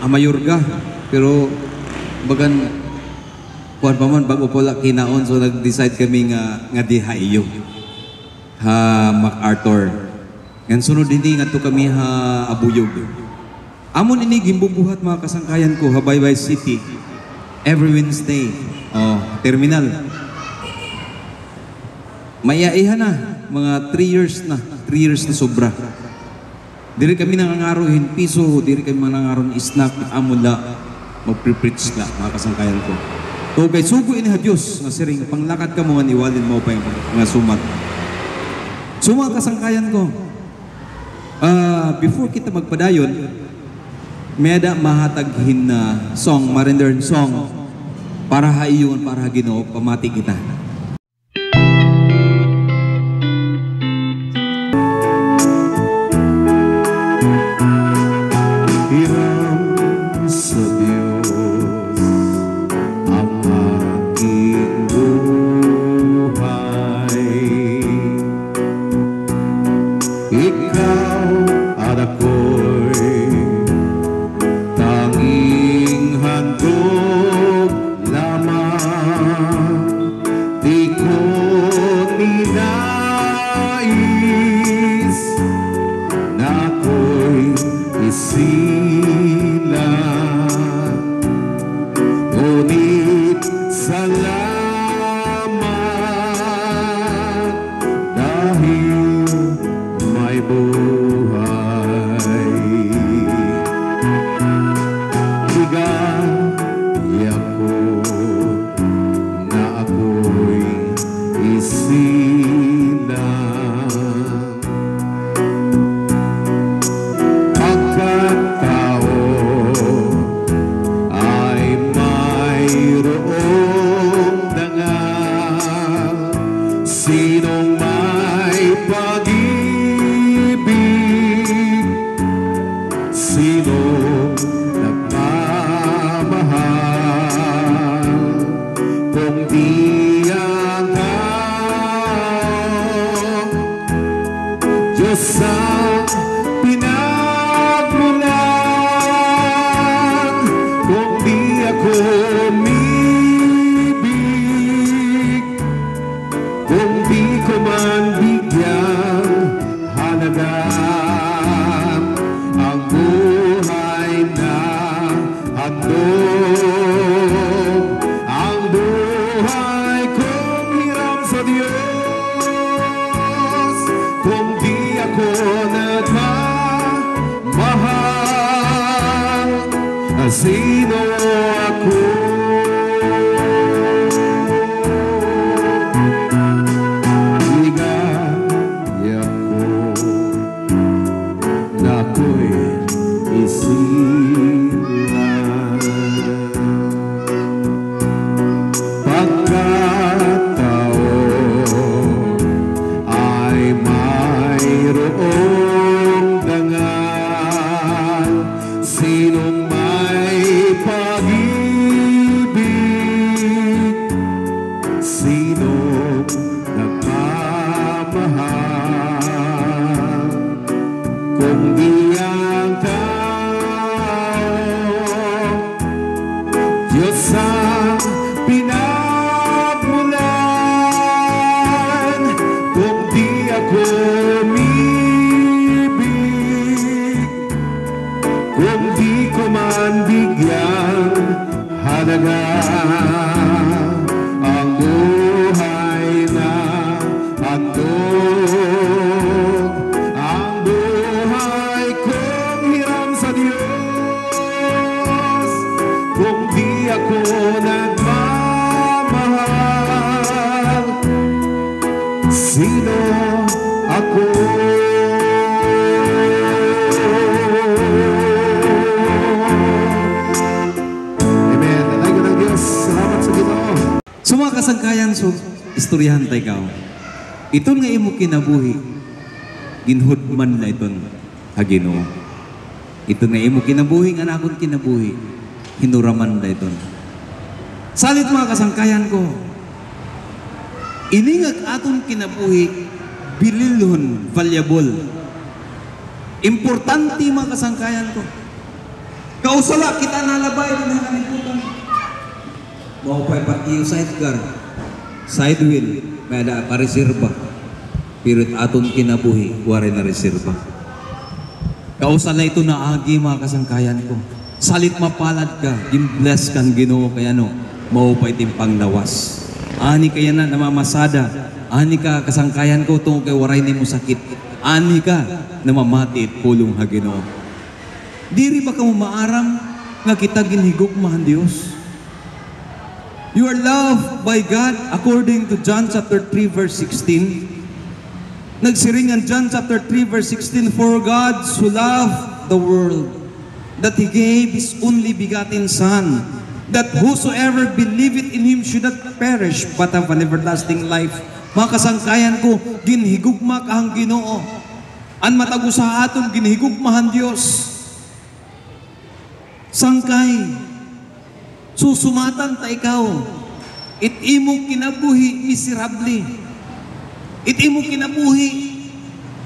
amayorga pero bagan kuan pa man bago pala kinaon so nag-decide kami nga dihayo ha MacArthur ngan sunod ini ngadto kami ha Abuyog amon ini gimbubuhat mga kasangkayan ko ha Baybay City every Wednesday terminal mayaihan na mga 3 years na sobra. Diri kami nangangarohin piso, diri kami nangangarohin snack, amon la magpre-preach la mga kasangkayan ko. So kay sugo ini ha Dios nga siring panglakad ka mo nga niwalin mo pa yung nga sumat. So mga kasangkayan ko, before kita magpadayon, meda mahataghin na song, marindern song para haiyon, para Ginoo pamati kita. Kasangkayan so istoryahan tayo ka. Ito nga imo kinabuhi ginhudman na iton ha Ginoo. Ito nga imo kinabuhi nga nakon kinabuhi hinuraman na iton. Salit mga kasangkayan ko. Iningag aton kinabuhi bililhon valuable. Importante mga kasangkayan ko. Kausala kita nalabay na kalibutan. Maupay pa iyo sidecar, side wheel, may ada pa reserva. Pero aton kinabuhi, wari na reserva. Kausala ito na agi mga kasangkayan ko. Salit mapalad ka, bless kang Ginoo kaya no, maupay timpang nawas. Ani kaya na namamasada, ani ka kasangkayan ko tungkol kay waray ni mo sakit. Ani ka namamati at pulong ha Ginoo. Diri ba ka mo maaram nga kita ginhigugmahan Dios? You are loved by God according to John chapter 3 verse 16. Nagsiring ang John chapter 3 verse 16, for God so loved the world that He gave His only begotten Son, that whosoever believeth in Him should not perish but have an everlasting life. Mga kasangkayan ko, ginhigugma kahang Ginoo. An matago sa aton, ginhigugmahan Dios. Sangkay, susumatan ta ikaw. It imo kinabuhi miserably. It imo kinabuhi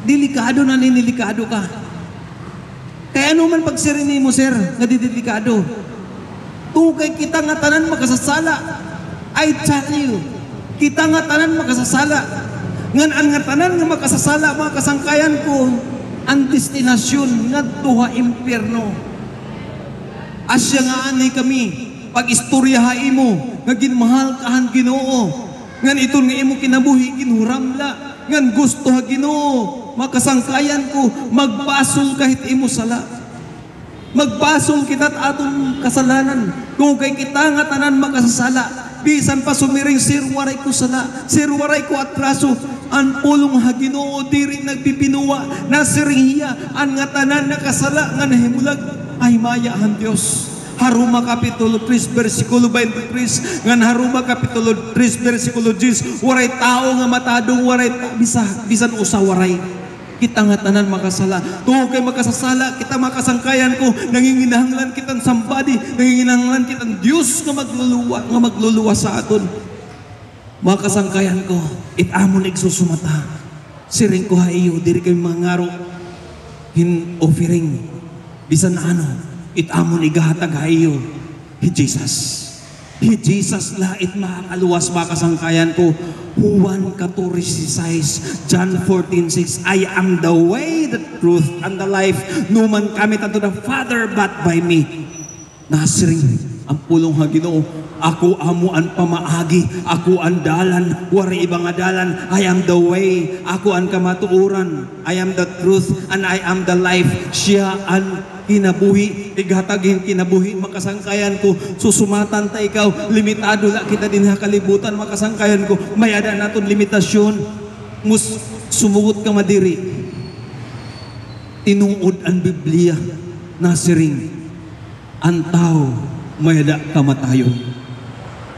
delikado na ninilikado ka. Kaya ano man pagsirini mo, sir, nga didelikado. Tukay kita nga tanan makasasala. I tell you, kita nga tanan makasasala. Ngan ang nga tanan nga makasasala, mga kasangkayan ko, ang destinasyon nga tuha impyerno. Asya nga anay kami, pag istoryaha imo, nga ginmahal kahan Ginoo. Ngan iton nga imo kinabuhi, ginhuramla. Ngan gusto ha Ginoo, makasangkayan ko, magbasol kahit imo sala. Magbasol kita't atong kasalanan. Kung kay kita nga tanan makasasala, bisan pa sumiring sir waray ko sala, sir waray ko atraso, an pulong ha Ginoo diri nagpipinuwa, nasirihiya, an nga tanan nakasala, nga nahimulag, ay mayahan Dios. Haruma Kapitulo 3, versikulo 23, ngan Haruma Kapitulo 3, versikulo 10, waray tao nga matadong waray bisan usa waray. Kita nga tanan makasala. Tuho kay makasasala, kita makasangkayan ko, nanginginahanglan kitang somebody, nanginginahanglan kitang Diyos nga magluluwa sa aton. Makasangkayan ko, itamon igsusumata. Siring ko ha iyo, diri kay mangaro, hin offering, bisan ano, itamon igahatag hayo, He Jesus. He Jesus lait makakaluwas makasangkayan ko. Juan 14:6, John 14:6, I am the way, the truth, and the life. No man cometh unto the Father but by me. Nasiring ang pulong ha Ginoo. Ako amo ang pamaagi, ako ang dalan, wari ibang dalan. I am the way, ako ang kamatuoran. I am the truth, and I am the life. Siya ang kinabuhi, ighatagin kinabuhi, makasangkayan ko, susumatan ta ikaw, limitado la kita din ha kalibutan, makasangkayan ko, mayada naton limitasyon, sumugot ka madiri. Tinuod ang Biblia, nasiring, ang tao, mayada kamatayon.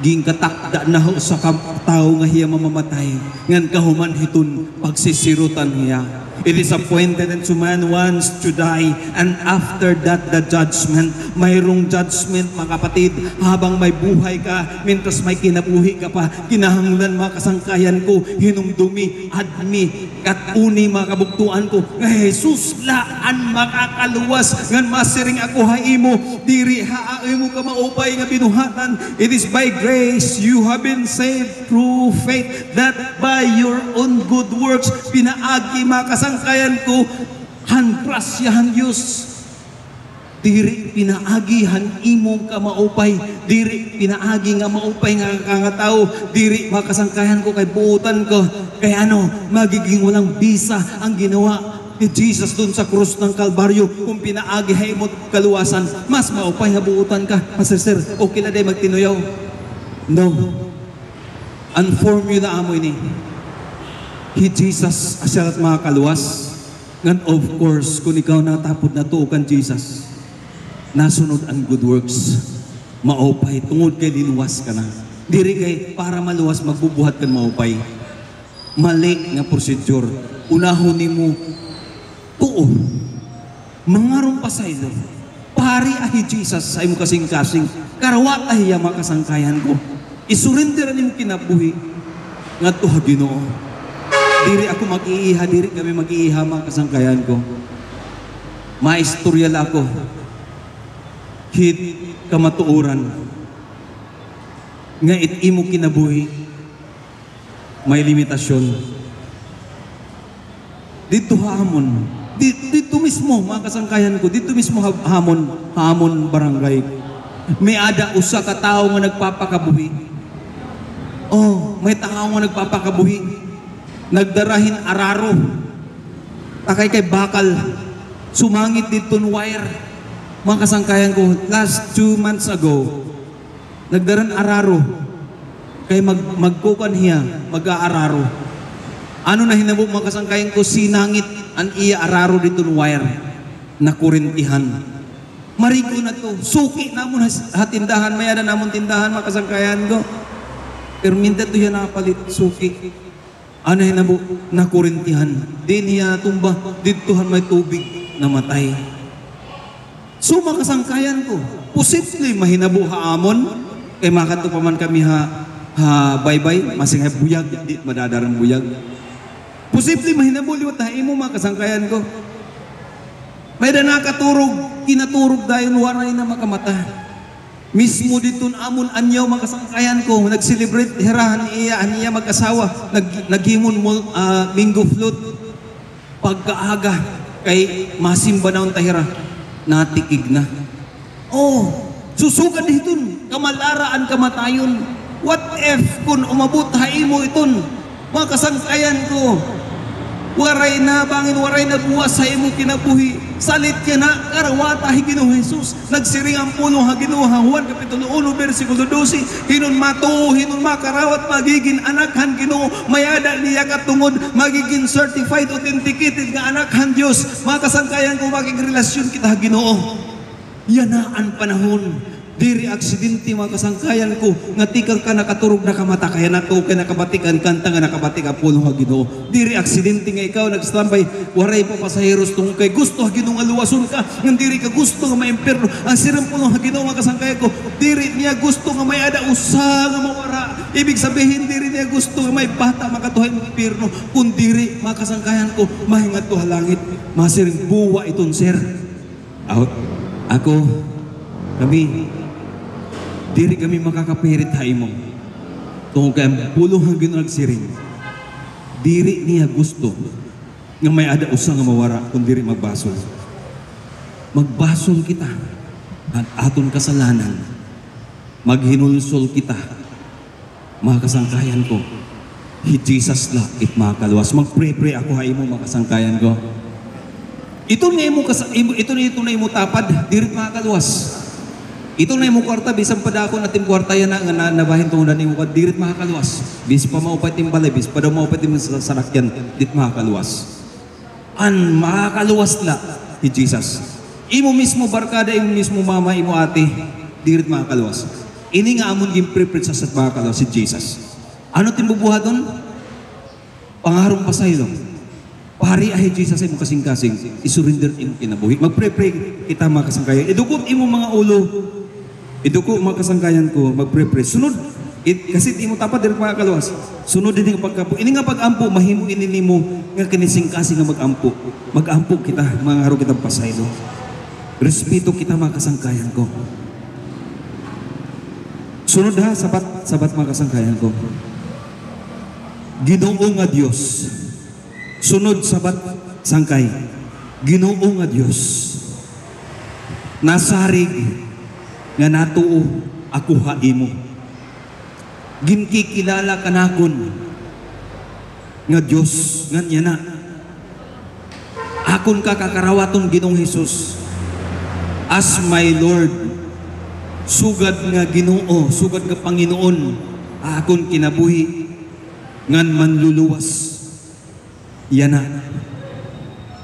Ging katakda na ho sa tao nga hiya mamamatay, ngan kahuman hiton pagsisirutan hiya. It is appointed unto man once to die, and after that the judgment. Mayroong judgment, mga kapatid, habang may buhay ka, mintas may kinabuhi ka pa, kinahanglan mga kasangkayan ko, hinumdumi, admi, at uni mga kabuktuan ko, nga Jesus laan makakaluwas, ngan masiring ako haimo, diri haimo ka maupay nga binuhatan. It is by grace you have been saved through faith, that by your own good works, pinaagi mga kasangkayan ko, hangrasyahan Diyos. Diri pinaagihan imong ka maupay, diri pinaagi nga maupay nga kangatao, diri makasangkayan ko kay buutan ko, kay ano, magiging walang bisa ang ginawa ni Jesus dun sa krus ng Kalbaryo. Kung pinaagi hay mo kaluwasan, mas maupay nga buutan ka. Pastor sir, okay na day magtinuyaw? No. Ang formula amoy ni He Jesus asyarat mga kaluwas. Ngan of course, kung ikaw natapod na to kan Jesus, nasunod ang good works, maupay, tungod kay linuwas ka na. Diri kay para maluwas, magbubuhat kan maupay. Mali nga procedure. Unahon ni mo, tuo, mangarong pasaylo, pari ahi Jesus sa imo kasing-kasing, karawat ahi yung makasangkayan ko. Isurrender ni mo kinabuhi, nga to ha Ginoo. Diri ako mag-iiha, diri kami mag-iiha mga kasangkayan ko. Maistoryal ako. hit kamatuoran nga it imo kinabuhi may limitasyon. Dito hamon, dito mismo mga kasangkayan ko, dito mismo hamon barangay. May ada usa ka tao nga nagpapakabuhi. Oh, may tao nga nagpapakabuhi. Nagdarahin araro. Takay kay bakal. Sumangit dito ng wire. Mga kasangkayan ko, last 2 months ago, nagdaran araro. Kay magkukan hiya, mag-aararo. Ano na hinabo mga kasangkayan ko, sinangit ang iya araro dito ng wire. Nakurintihan. Marigo na to. Suki na mo hatindahan. Mayada na mo tindahan, mga kasangkayan ko. Pero minda to yan nakapalit. Suki. Ano hinabo? Nakurintihan. Di niya natumba. Ditohan may tubig. Namatay. So mga kasangkayan ko, posible mahinabo haamon. Kay makato pa man kami bye-bye. Masing buyag. Di madadarang buyag. Posible mahinabo liwat mo mga kasangkayan ko. May da nakaturog, kinaturog dahil waray na makamata. Mismo dito amon anyaw mga kasangkayan ko, nag-celebrate hirahan niya mag-asawa, naghimon mo minggo float. Pagkaaga, kay masimba na ang tahira, natikig na. Oh, susukan dito, kamalaraan kamatayon. What if kung umabot mo iton, mga kasangkayan ko, waray na bangin, waray na buwas sa imo kinabuhi. Salit ka na, karawata hi Ginoo Jesus. Nagsiring ang puno ha Ginoo ha Juan Kapitulo 1, versikulo 12. Hinon matuo, hinon makarawat, magiging anakhan Ginoo. Mayada niya katungod, magiging certified, authenticated nga anakhan Diyos. Mga kasangkayan ko, magiging relasyon kita ha Ginoo. Yan na ang panahon. Diri aksidente mga kasangkayan ko nga tikang ka nakaturog na kamata kaya nato kay nakabatikan kanta nga nakabatik ang puno nga Ginoo. Diri aksidente nga ikaw nagstambay waray pa pasaheros tungod kay gusto ha Ginoo nga luwason ka nga diri ka gusto nga maimperno ang sirang puno nga Ginoo mga kasangkayan ko diri niya gusto nga may ada usa nga mawara. Ibig sabihin diri niya gusto nga may bata makatuhay ng impierno kun diri mga kasangkayan ko mahingat to halangit masiring buwa iton sir. Out. Diri kami makakapirit ha imo. Tungkol kay pulong hanggang nagsiring. Diri niya gusto nga may ada usa nga mawara kung diri magbasol. Magbasol kita at aton kasalanan. Maghinulsol kita. Mga kasangkayan ko. Hi Jesus la it makaluwas. Magpre-pray ako ha imo mga kasangkayan ko. Ito na imo tapad diri makaluwas. Ito na yung kwarta, bisang padako na tim kwarta yan na nabahin tungan na yung kwarta, dirit makakaluwas. Bis pa maupay tim balay, bis pa daw maupay tim sarakyan, dit makakaluwas. An makakaluwas la, si Jesus. Imo mismo barkada, imo mismo mama, imo ate, dirit makakaluwas. Ini nga amon gimpre-pre sa makakaluwas, si Jesus. Ano timbubuha doon? Pangarong pasaylong. Pari ay Jesus ay mo kasing-kasing, isurrender imo kinabuhi. Magpre-pray kita mga kasangkayan. Idukot imo mga ulo. Iduko mga kasangkayan ko, magpre-pray. Sunod, kasi di mo tapat direk mga kaluwas. Sunod din ang pagkampo. Ini nga pag-ampo, mahimo inili mo nga kinising-kasing nga mag-ampo. Mag-ampo kita, mga haro kitang pasaylo. Respeto kita mga kasangkayan ko. Sunod ha, sabat mga kasangkayan ko. Ginoo nga Dios. Sunod sabat sangkay. Ginoo nga Dios. Nasarig nga natuo ako ha imo. Ginkikilala kanakon nga Dios nga niya na. Akon ka kakarawaton Ginoong Hesus as my Lord. Sugad nga Ginoo, sugad nga Panginoon, akon kinabuhi ngan manluluwas. Yana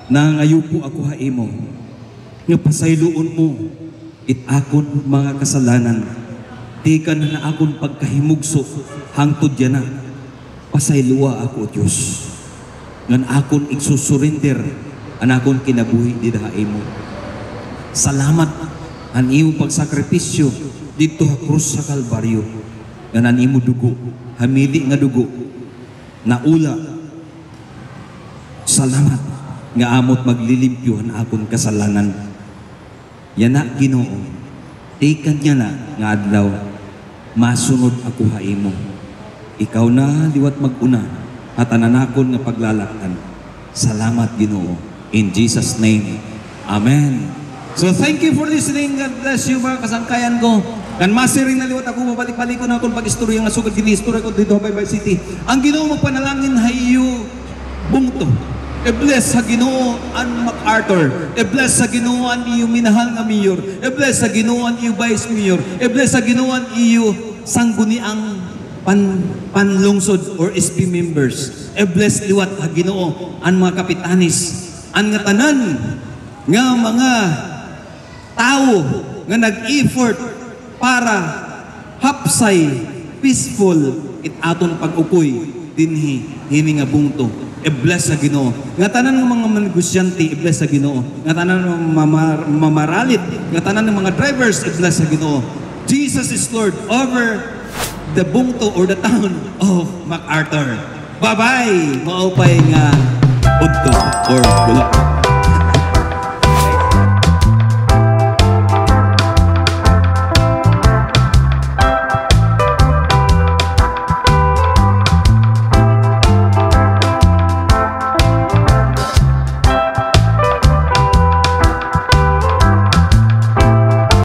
nangayupo ako ha imo nga pasayloon mo it akon mga kasalanan. Di ka na akon pagkahimugso hangtod yan na. Pasayluwa ako, Diyos. Ngan akon igsusurrender an akon kinabuhi di dahay mo. Salamat an imo pagsakripisyo dito ha krus sa Kalbaryo. Ngan an imo dugo, hamili nga dugo, naula. Salamat nga amot maglilimpyo an akon kasalanan. Yana Ginoo, Tikan niya na nga adlaw, masunod ako haimo. Ikaw na liwat maguna, at ananakon nga paglalaktan. Salamat, Ginoo. In Jesus' name, Amen. So thank you for listening. God bless you mga kasangkayan ko. Kan masiring na liwat ako, mabalik-balik ko na akong pag-istorya nga sugad gini-istorya ko dito sa Baybay City. Ang Ginoo magpanalangin hayo bungto. E-bless sa Ginoo ang MacArthur. E-bless sa Ginoo ang iyo minahal nga mayor. E-bless sa Ginoo ang iyo vice mayor. E-bless sa Ginoo ang iyo sangguniang panlungsod or SP members. E-bless liwat ha Ginoo ang mga kapitanis. Ang nga tanan nga mga tao nga nag-effort para hapsay peaceful it aton pag-ukoy dinhi hini nga bungto. E-bless sa Ginoo. Nga tanan ng mga negosyante, e-bless sa Ginoo. Nga tanan ng mamaralit, nga tanan ng mga drivers, e-bless sa Ginoo. Jesus is Lord over the bungto or the town of MacArthur. Bye-bye! Maupay nga udto or bulak.